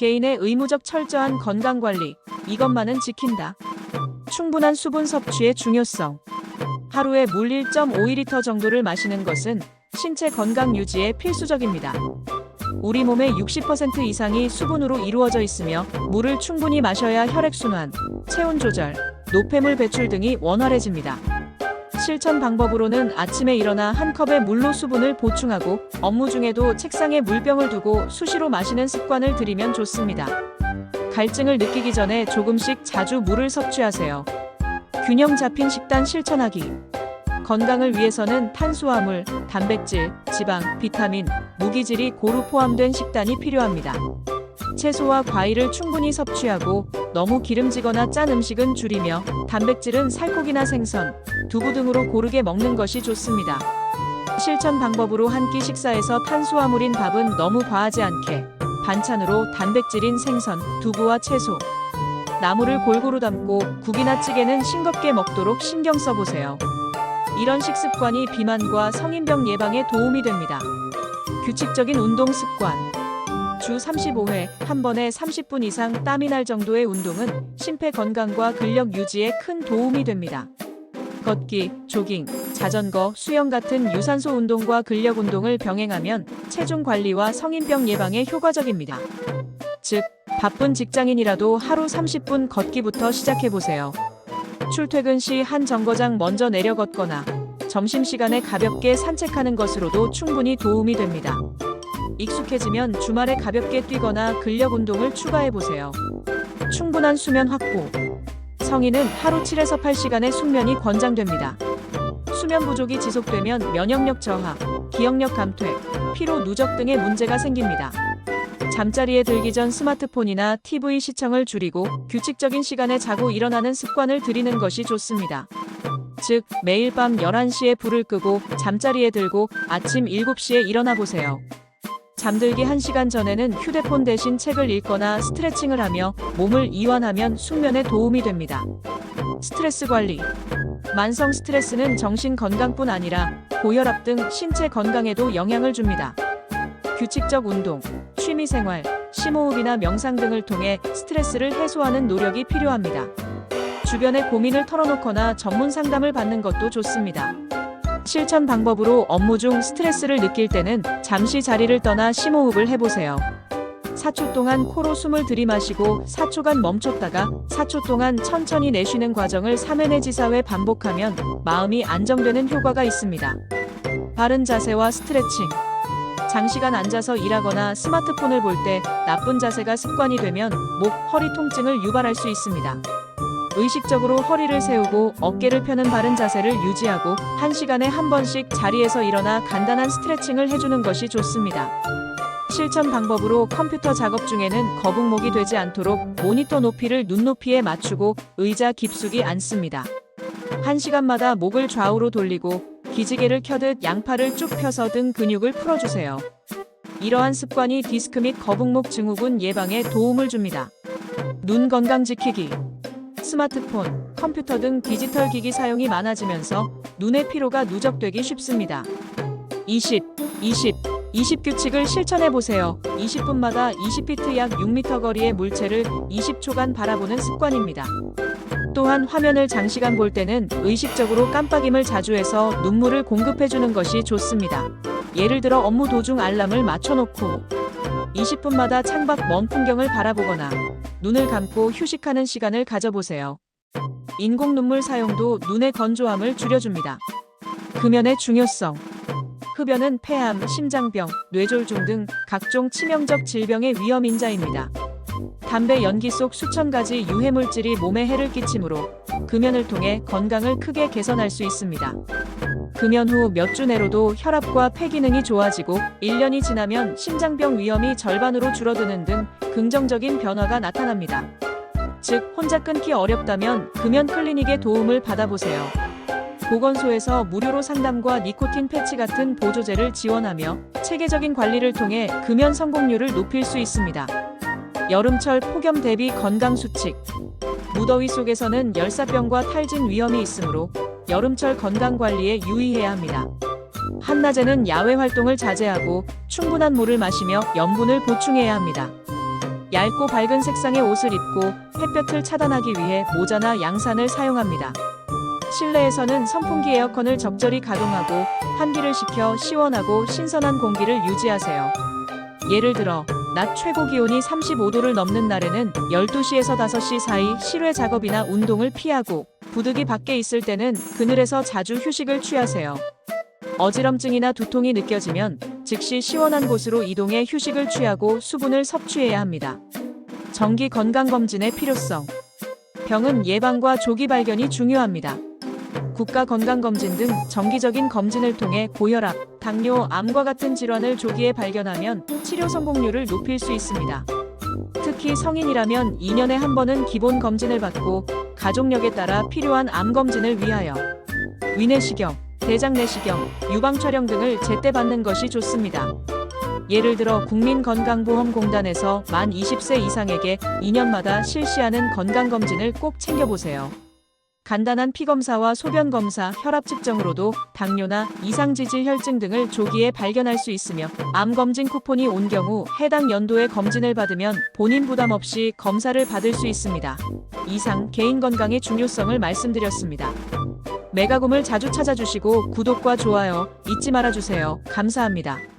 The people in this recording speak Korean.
개인의 의무적 철저한 건강관리, 이것만은 지킨다. 충분한 수분 섭취의 중요성. 하루에 물 1.5리터 정도를 마시는 것은 신체 건강 유지에 필수적입니다. 우리 몸의 60% 이상이 수분으로 이루어져 있으며 물을 충분히 마셔야 혈액순환, 체온 조절, 노폐물 배출 등이 원활해집니다. 실천 방법으로는 아침에 일어나 한 컵의 물로 수분을 보충하고 업무 중에도 책상에 물병을 두고 수시로 마시는 습관을 들이면 좋습니다. 갈증을 느끼기 전에 조금씩 자주 물을 섭취하세요. 균형 잡힌 식단 실천하기. 건강을 위해서는 탄수화물, 단백질, 지방, 비타민, 무기질이 고루 포함된 식단이 필요합니다. 채소와 과일을 충분히 섭취하고 너무 기름지거나 짠 음식은 줄이며 단백질은 살코기나 생선, 두부 등으로 고르게 먹는 것이 좋습니다. 실천 방법으로 한 끼 식사에서 탄수화물인 밥은 너무 과하지 않게, 반찬으로 단백질인 생선, 두부와 채소, 나물을 골고루 담고 국이나 찌개는 싱겁게 먹도록 신경 써보세요. 이런 식습관이 비만과 성인병 예방에 도움이 됩니다. 규칙적인 운동 습관. 주 35회, 한 번에 30분 이상 땀이 날 정도의 운동은 심폐 건강과 근력 유지에 큰 도움이 됩니다. 걷기, 조깅, 자전거, 수영 같은 유산소 운동과 근력 운동을 병행하면 체중 관리와 성인병 예방에 효과적입니다. 즉, 바쁜 직장인이라도 하루 30분 걷기부터 시작해보세요. 출퇴근 시 한 정거장 먼저 내려 걷거나 점심시간에 가볍게 산책하는 것으로도 충분히 도움이 됩니다. 익숙해지면 주말에 가볍게 뛰거나 근력 운동을 추가해보세요. 충분한 수면 확보. 성인은 하루 7에서 8시간의 숙면이 권장됩니다. 수면 부족이 지속되면 면역력 저하, 기억력 감퇴, 피로 누적 등의 문제가 생깁니다. 잠자리에 들기 전 스마트폰이나 TV 시청을 줄이고 규칙적인 시간에 자고 일어나는 습관을 들이는 것이 좋습니다. 즉, 매일 밤 11시에 불을 끄고 잠자리에 들고 아침 7시에 일어나 보세요. 잠들기 1시간 전에는 휴대폰 대신 책을 읽거나 스트레칭을 하며 몸을 이완하면 숙면에 도움이 됩니다. 스트레스 관리. 만성 스트레스는 정신 건강뿐 아니라 고혈압 등 신체 건강에도 영향을 줍니다. 규칙적 운동, 취미생활, 심호흡이나 명상 등을 통해 스트레스를 해소하는 노력이 필요합니다. 주변에 고민을 털어놓거나 전문 상담을 받는 것도 좋습니다. 실천 방법으로 업무 중 스트레스를 느낄 때는 잠시 자리를 떠나 심호흡을 해보세요. 4초 동안 코로 숨을 들이마시고 4초간 멈췄다가 4초 동안 천천히 내쉬는 과정을 3회 내지 4회 반복하면 마음이 안정되는 효과가 있습니다. 바른 자세와 스트레칭. 장시간 앉아서 일하거나 스마트폰을 볼 때 나쁜 자세가 습관이 되면 목, 허리 통증을 유발할 수 있습니다. 의식적으로 허리를 세우고 어깨를 펴는 바른 자세를 유지하고 1시간에 한 번씩 자리에서 일어나 간단한 스트레칭을 해주는 것이 좋습니다. 실천 방법으로 컴퓨터 작업 중에는 거북목이 되지 않도록 모니터 높이를 눈높이에 맞추고 의자 깊숙이 앉습니다. 1시간마다 목을 좌우로 돌리고 기지개를 켜듯 양팔을 쭉 펴서 등 근육을 풀어주세요. 이러한 습관이 디스크 및 거북목 증후군 예방에 도움을 줍니다. 눈 건강 지키기. 스마트폰, 컴퓨터 등 디지털 기기 사용이 많아지면서 눈의 피로가 누적되기 쉽습니다. 20 규칙을 실천해보세요. 20분마다 20피트 약 6m 거리의 물체를 20초간 바라보는 습관입니다. 또한 화면을 장시간 볼 때는 의식적으로 깜빡임을 자주 해서 눈물을 공급해주는 것이 좋습니다. 예를 들어 업무 도중 알람을 맞춰놓고 20분마다 창밖 먼 풍경을 바라보거나 눈을 감고 휴식하는 시간을 가져보세요. 인공 눈물 사용도 눈의 건조함을 줄여줍니다. 금연의 중요성. 흡연은 폐암, 심장병, 뇌졸중 등 각종 치명적 질병의 위험 인자입니다. 담배 연기 속 수천 가지 유해물질이 몸에 해를 끼치므로 금연을 통해 건강을 크게 개선할 수 있습니다. 금연 후 몇 주 내로도 혈압과 폐 기능이 좋아지고 1년이 지나면 심장병 위험이 절반으로 줄어드는 등 긍정적인 변화가 나타납니다. 즉, 혼자 끊기 어렵다면 금연 클리닉의 도움을 받아보세요. 보건소에서 무료로 상담과 니코틴 패치 같은 보조제를 지원하며 체계적인 관리를 통해 금연 성공률을 높일 수 있습니다. 여름철 폭염 대비 건강 수칙. 무더위 속에서는 열사병과 탈진 위험이 있으므로 여름철 건강 관리에 유의해야 합니다. 한낮에는 야외 활동을 자제하고 충분한 물을 마시며 염분을 보충해야 합니다. 얇고 밝은 색상의 옷을 입고 햇볕을 차단하기 위해 모자나 양산을 사용합니다. 실내에서는 선풍기 에어컨을 적절히 가동하고 환기를 시켜 시원하고 신선한 공기를 유지하세요. 예를 들어 낮 최고 기온이 35도를 넘는 날에는 12시에서 5시 사이 실외 작업이나 운동을 피하고 부득이 밖에 있을 때는 그늘에서 자주 휴식을 취하세요. 어지럼증이나 두통이 느껴지면 즉시 시원한 곳으로 이동해 휴식을 취하고 수분을 섭취해야 합니다. 정기 건강검진의 필요성. 병은 예방과 조기 발견이 중요합니다. 국가건강검진 등 정기적인 검진을 통해 고혈압, 당뇨, 암과 같은 질환을 조기에 발견하면 치료 성공률을 높일 수 있습니다. 특히 성인이라면 2년에 한 번은 기본 검진을 받고 가족력에 따라 필요한 암 검진을 위하여 위내시경, 대장내시경, 유방촬영 등을 제때 받는 것이 좋습니다. 예를 들어 국민건강보험공단에서 만 20세 이상에게 2년마다 실시하는 건강검진을 꼭 챙겨보세요. 간단한 피검사와 소변검사, 혈압 측정으로도 당뇨나 이상지질 혈증 등을 조기에 발견할 수 있으며 암검진 쿠폰이 온 경우 해당 연도에 검진을 받으면 본인 부담 없이 검사를 받을 수 있습니다. 이상 개인 건강의 중요성을 말씀드렸습니다. 메가곰을 자주 찾아주시고 구독과 좋아요 잊지 말아주세요. 감사합니다.